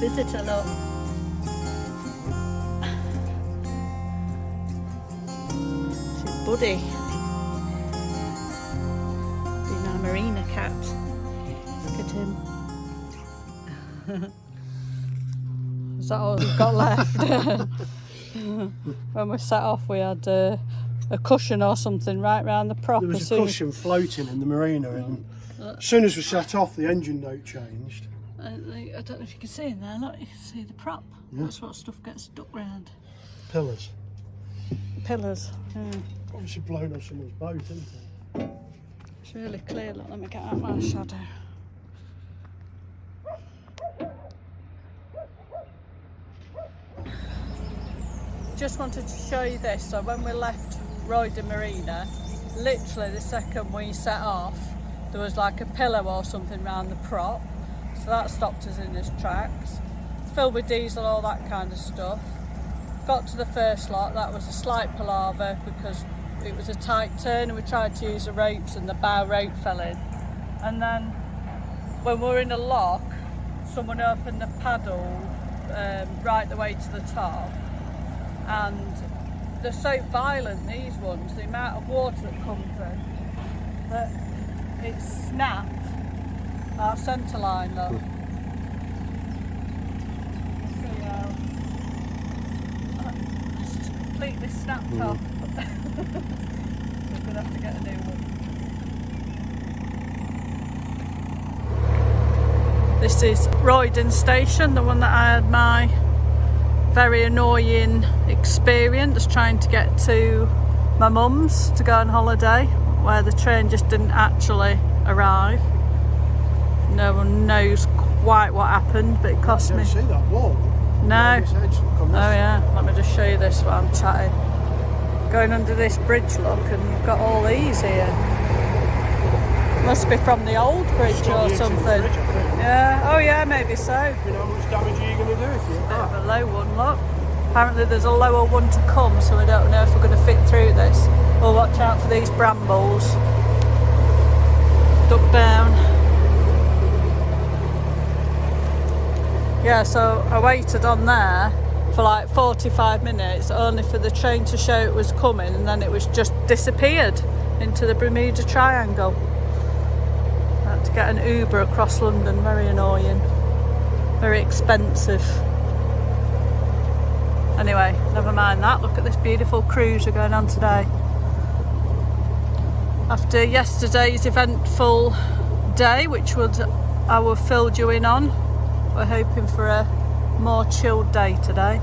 visitor, look. This is Buddy. Being our marina cat. Look at him. Is that all we've got left? When we set off, we had a cushion or something right round the prop. There was a cushion floating in the marina, and as soon as we set off, the engine note changed. I don't know if you can see in there. Look, you can see the prop. Yeah. That's what stuff gets stuck round. Pillars. Pillars. Yeah. Obviously blown off someone's boat, isn't it? It's really clear. Look, let me get out my shadow. Just wanted to show you this. So when we left Roydon Marina, literally the second we set off, there was like a pillar or something around the prop. So that stopped us in its tracks. Filled with diesel, all that kind of stuff. Got to the first lock, that was a slight palaver because it was a tight turn and we tried to use the ropes and the bow rope fell in. And then when we were in a lock, someone opened the paddle right the way to the top. And they're so violent, these ones, the amount of water that comes in, that it snapped our centre line, look. See how it's just completely snapped off. We're going to have to get a new one. This is Roydon Station, the one that I had my very annoying experience trying to get to my mum's to go on holiday, where the train just didn't actually arrive. No one knows quite what happened, but it cost me. See that wall? No. Oh yeah, let me just show you this while I'm chatting. Going under this bridge, look, and you've got all these here. Must be from the old bridge or something. Bridge, yeah, oh yeah, maybe so. You know how much damage are you going to do if you hit Bit of that? a low one, look. Apparently there's a lower one to come, so I don't know if we're going to fit through this. We'll watch out for these brambles. Duck down. Yeah, so I waited on there for like 45 minutes, only for the train to show it was coming, and then it was just disappeared into the Bermuda Triangle. I had to get an Uber across London, very annoying, very expensive. Anyway, never mind that. Look at this beautiful cruise we're going on today. After yesterday's eventful day, which I will filled you in on, we're hoping for a more chilled day today.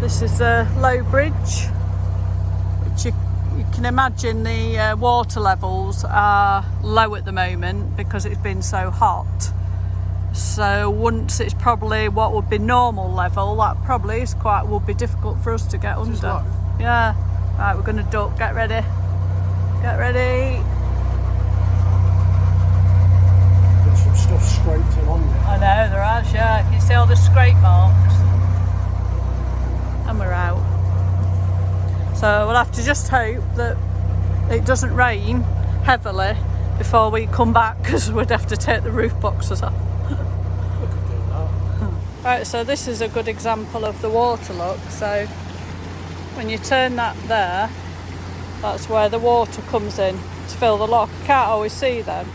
This is a low bridge, which you can imagine the water levels are low at the moment because it's been so hot. So once it's probably what would be normal level, that probably is would be difficult for us to get under. Yeah. Right, we're going to duck. Get ready. Get ready. There's some stuff scraped along there. I know there is, yeah. Can you see all the scrape marks? And we're out. So we'll have to just hope that it doesn't rain heavily before we come back, because we'd have to take the roof boxes off. Right, so this is a good example of the water, look. So when you turn that there, that's where the water comes in to fill the lock. You can't always see them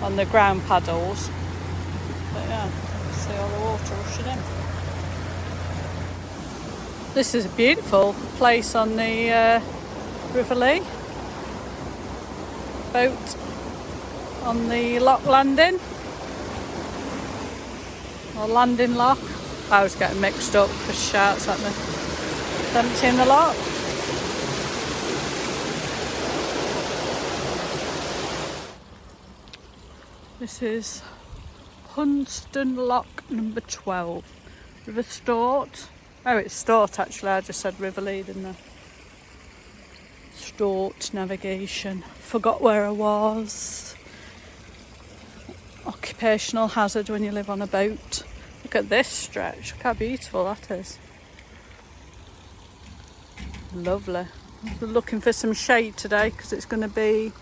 on the ground paddles, but yeah, you can see all the water rushing in. This is a beautiful place on the River Lee. Boat on the lock landing. Or landing lock. I was getting mixed up because shouts at me. It's empty in the lock. This is Hunston Lock number 12. River Stort. Oh, it's Stort actually. I just said River Lee, didn't I? Stort navigation. Forgot where I was. Occupational hazard when you live on a boat. Look at this stretch. Look how beautiful that is. Lovely. We're looking for some shade today because it's going to be,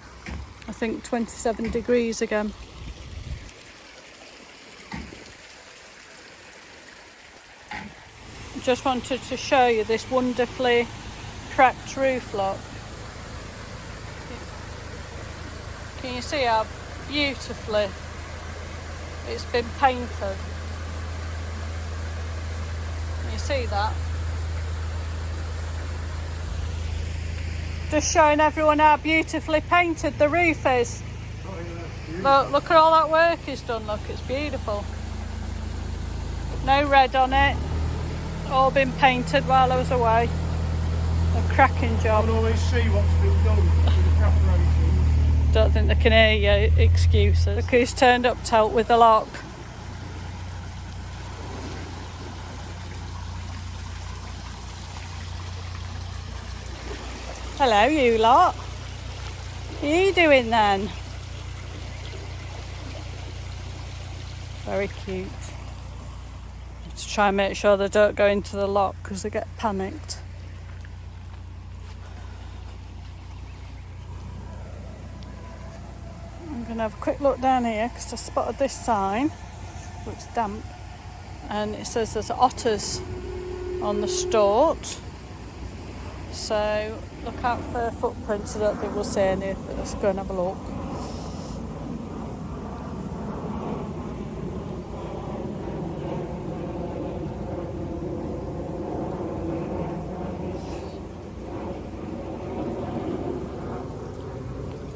I think, 27 degrees again. Just wanted to show you this wonderfully cracked roof look. Can you see how beautifully it's been painted? Can you see that? Just showing everyone how beautifully painted the roof is. Oh, yeah, Look at all that work he's done. Look, it's beautiful. No red on it. All been painted while I was away. A cracking I job. can always see what's been done with the preparation. Don't think they can hear you excuses. Look who's turned up to help with the lock. Hello, you lot. What are you doing then? Very cute. To try and make sure they don't go into the lock because they get panicked. I'm going to have a quick look down here because I spotted this sign. Looks damp. And it says there's otters on the Stort. So look out for footprints. I don't think we'll see any, but let's go and have a look.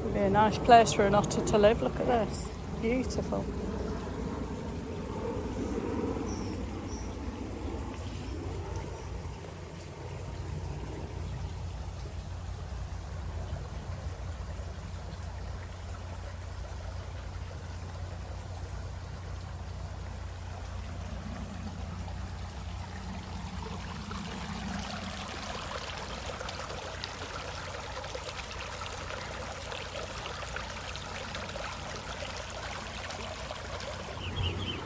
It'd be a nice place for an otter to live. Look at this. Beautiful.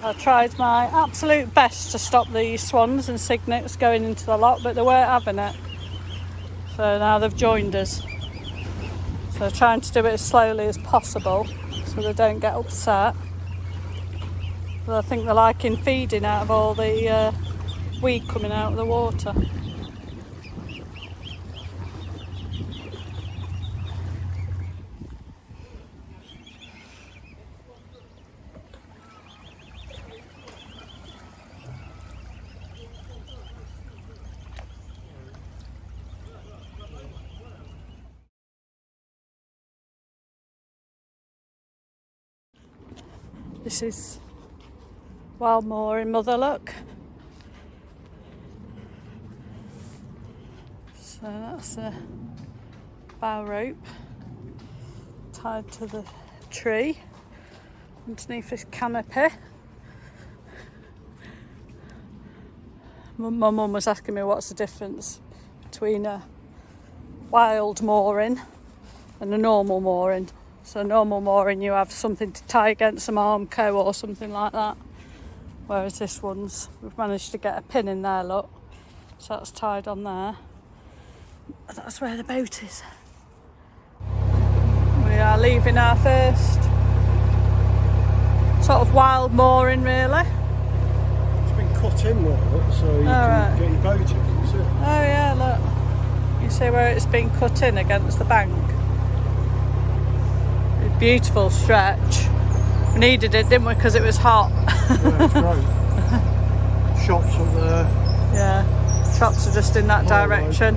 I tried my absolute best to stop these swans and cygnets going into the lock, but they weren't having it. So now they've joined us. So trying to do it as slowly as possible so they don't get upset. But I think they're liking feeding out of all the weed coming out of the water. This is Wildmoor in Motherlock. So that's a bow rope tied to the tree underneath this canopy. My mum was asking me what's the difference between a wild mooring and a normal mooring. So normal mooring, you have something to tie against some armco or something like that. Whereas this one's, we've managed to get a pin in there, look. So that's tied on there. That's where the boat is. We are leaving our first sort of wild mooring, really. It's been cut in there, look, so you can get your boat in, can you see? Oh yeah, look. You see where it's been cut in against the bank? A beautiful stretch. We needed it, didn't we, because it was hot. Yeah, it's great. Shops up there. Yeah, shops are just in that direction.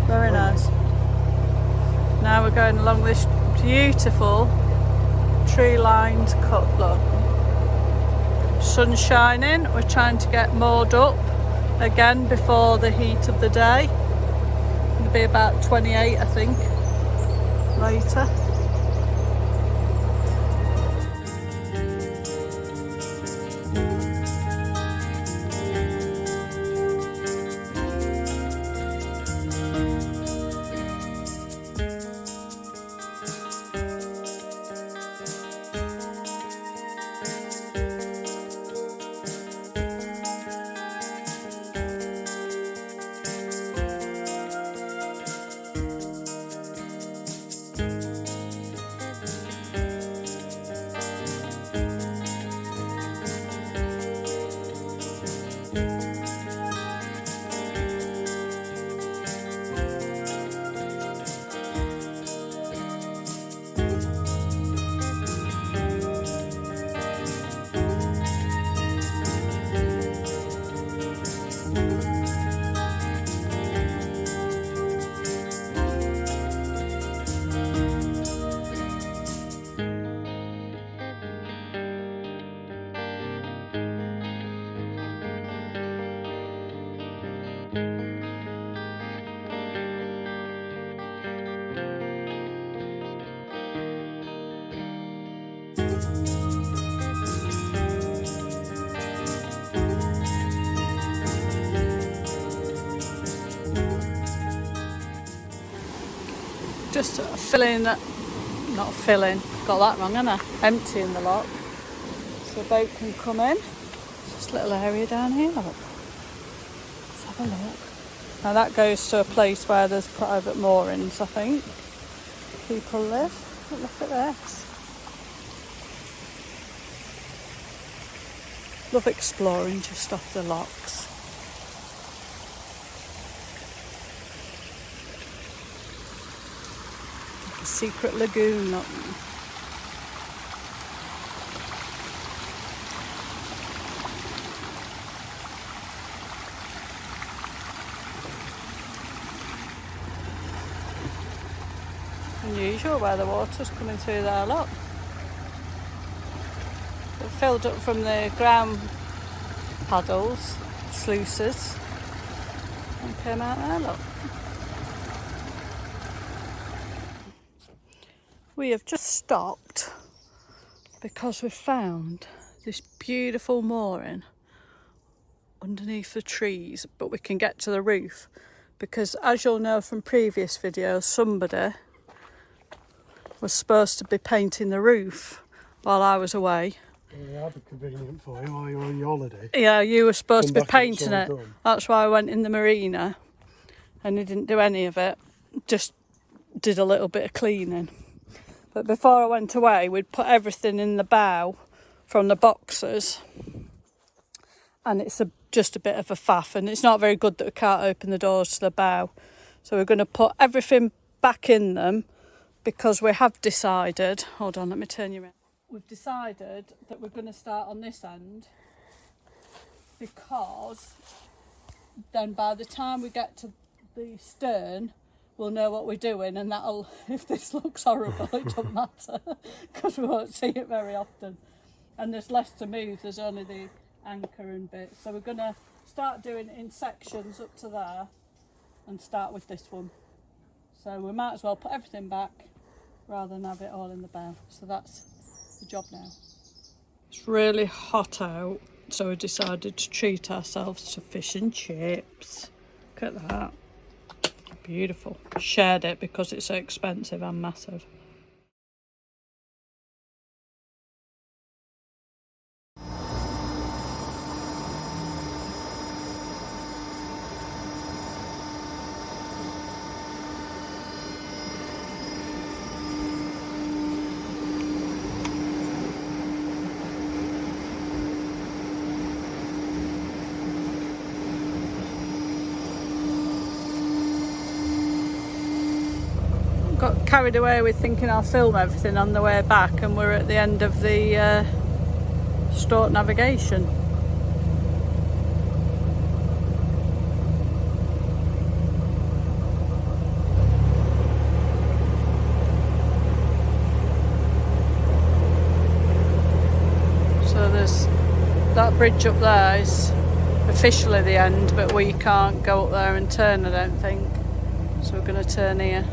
Very nice. Now we're going along this beautiful tree-lined cut, look. Sun shining, we're trying to get moored up again before the heat of the day. It'll be about 28, I think, later. just filling, not filling, got that wrong, haven't I? Emptying the lock so the boat can come in. Just a little area down here, look. Let's have a look. Now that goes to a place where there's private moorings, I think. People live. But look at this. Love exploring just off the locks. Like a secret lagoon, look. Unusual where the water's coming through there, look. It filled up from the ground paddles, sluices, and came out there, look. We have just stopped because we've found this beautiful mooring underneath the trees, but we can get to the roof because, as you'll know from previous videos, somebody was supposed to be painting the roof while I was away. Yeah, that'd be convenient for you while you're on your holiday. Yeah, you were supposed to be painting it. Done. That's why I went in the marina and he didn't do any of it, just did a little bit of cleaning. But before I went away, we'd put everything in the bow from the boxes, and it's just a bit of a faff, and it's not very good that we can't open the doors to the bow. So we're going to put everything back in them because we have decided, hold on, let me turn you around. We've decided that we're going to start on this end because then by the time we get to the stern, we'll know what we're doing, and that'll, if this looks horrible, it doesn't matter because we won't see it very often. And there's less to move, there's only the anchor and bits. So we're going to start doing it in sections up to there and start with this one. So we might as well put everything back rather than have it all in the bow. So that's the job now. It's really hot out, so we decided to treat ourselves to fish and chips. Look at that. Beautiful. Shared it because it's so expensive and massive. Got carried away with thinking I'll film everything on the way back, and we're at the end of the Stort navigation. So there's that bridge up there is officially the end, but we can't go up there and turn, I don't think. So we're going to turn here.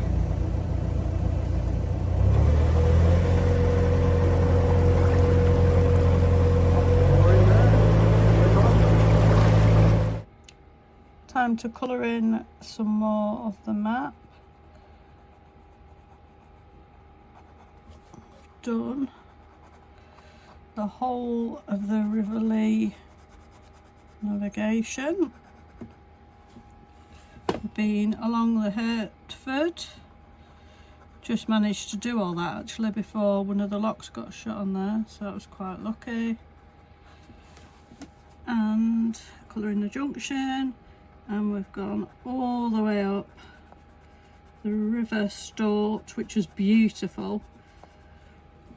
Time to colour in some more of the map. Done the whole of the River navigation. Been along the Hertford. Just managed to do all that actually before one of the locks got shut on there, so that was quite lucky. And colouring the junction. And we've gone all the way up the River Stort, which was beautiful,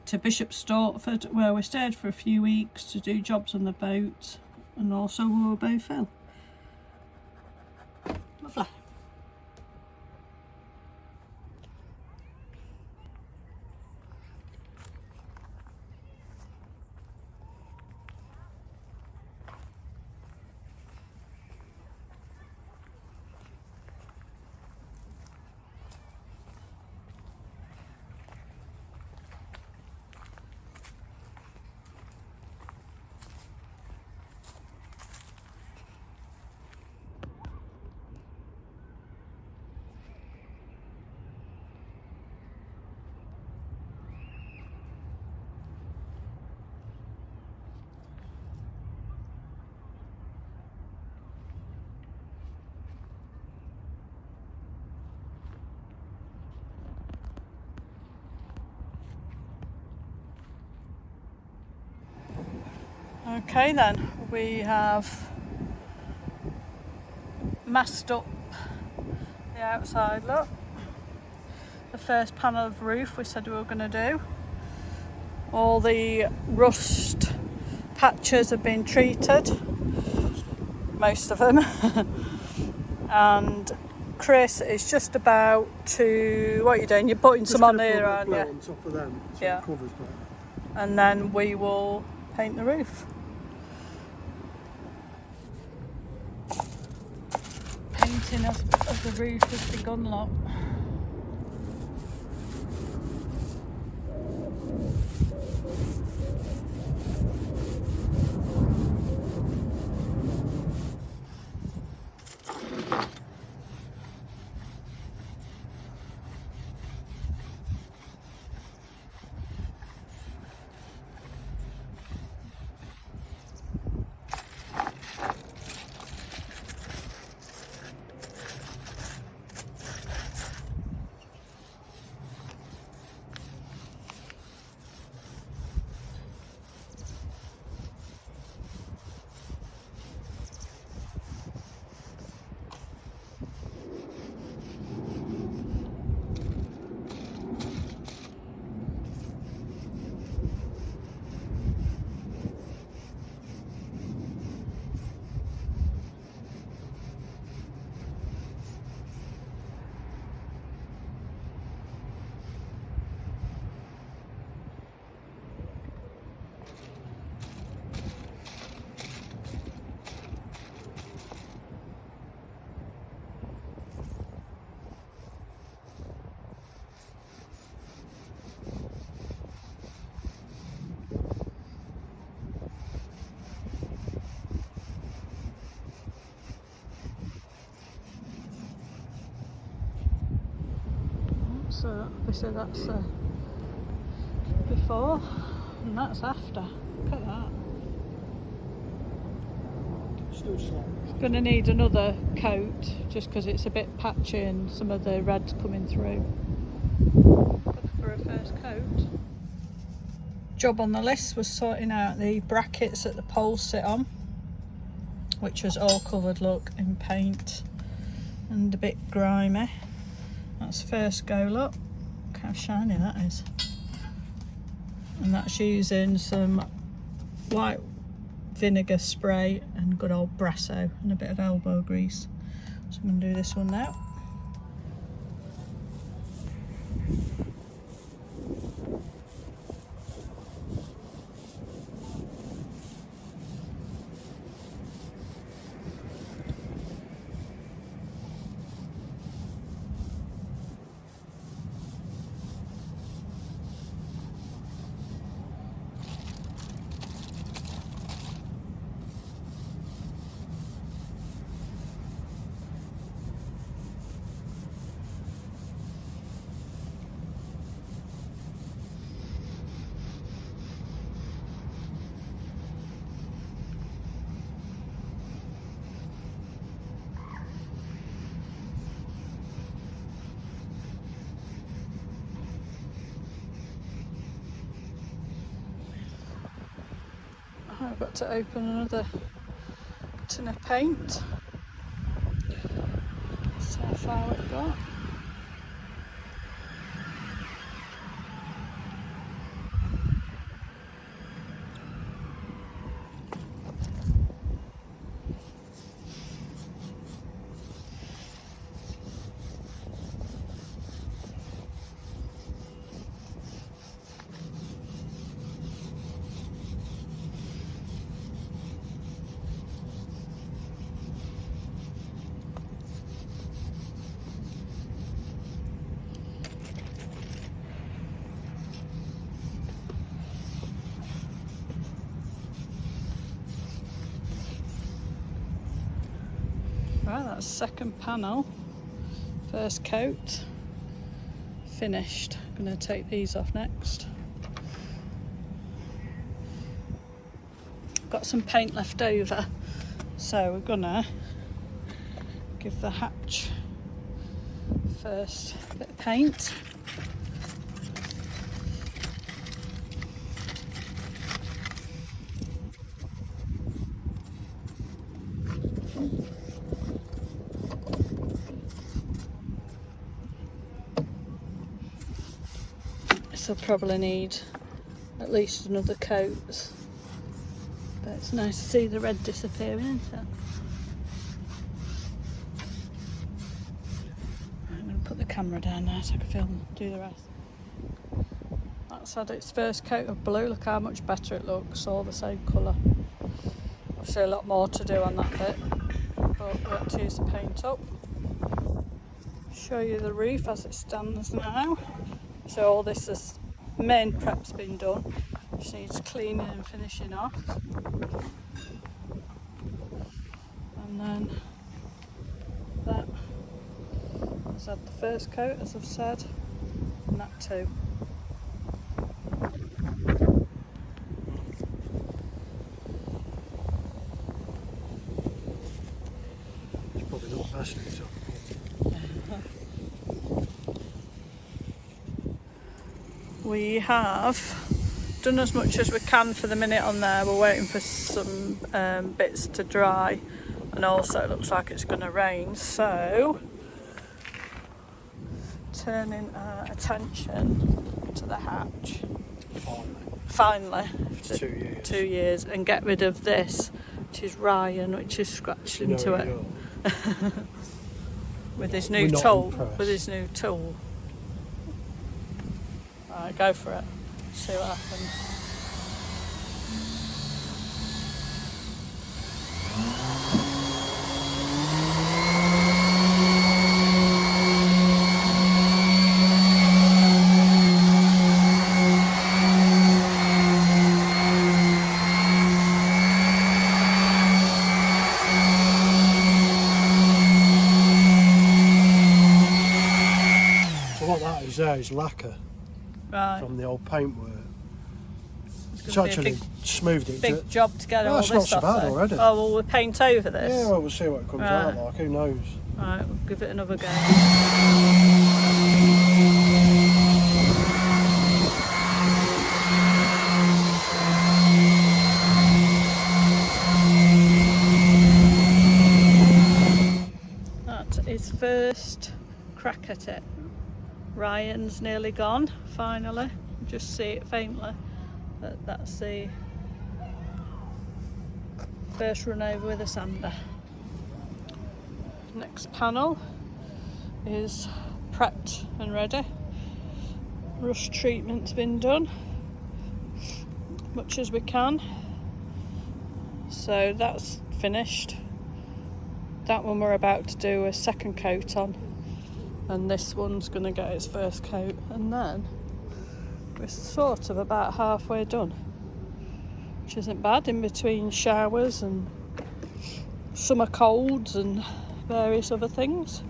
to Bishop Stortford, where we stayed for a few weeks to do jobs on the boat, and also eventful. Lovely. Okay then, we have masked up the outside look. The first panel of roof we said we were going to do. All the rust patches have been treated, most of them. And Chris is just about to, what are you doing? You're putting some on here, aren't you? On top of them, so Yeah. it covers better. And then we will paint the roof. Painting of the roof has begun, look. So obviously that's before and that's after. Look at that. Still slight. It's going to need another coat just because it's a bit patchy and some of the red's coming through. Good for a first coat. Job on the list was sorting out the brackets that the poles sit on, which was all covered, look, in paint and a bit grimy. That's first go, look how shiny that is. And that's using some white vinegar spray and good old Brasso and a bit of elbow grease. So I'm going to do this one now. I've got to open another tin of paint. That's how far we've got. Right, that's second panel, first coat, finished. I'm going to take these off next. Got some paint left over, so we're gonna give the hatch first bit of paint. this will probably need at least another coat. But it's nice to see the red disappearing, isn't it? I'm going to put the camera down now so I can do the rest. That's had its first coat of blue. Look how much better it looks, all the same colour. Obviously a lot more to do on that bit, but we'll have to use the paint up. Show you the roof as it stands now. So all this is main prep's been done. Just needs cleaning and finishing off. And then that has had the first coat, as I've said, and that too. It's probably not best next time. We have done as much as we can for the minute on there. We're waiting for some bits to dry, and also it looks like it's going to rain, so turning our attention to the hatch. Finally, It's 2 years. 2 years, and get rid of this, which is Ryan, which is scratched into it with his new tool. With his new tool. Right, go for it. See what happens. So what that is there is lacquer Right. from the old paintwork. It's gonna be a actually smoothed it. Big job to get all That's this not so off bad then. already. Oh, well, we'll paint over this. Yeah, well, we'll see what it comes out like. Who knows? Right, we'll give it another go. That's his first crack at it. Ryan's nearly gone, finally. Just see it faintly. But that's the first run over with a sander. Next panel is prepped and ready. Rust treatment's been done, much as we can. So that's finished. That one we're about to do a second coat on, and this one's going to get its first coat, and then we're sort of about halfway done, which isn't bad in between showers and summer colds and various other things.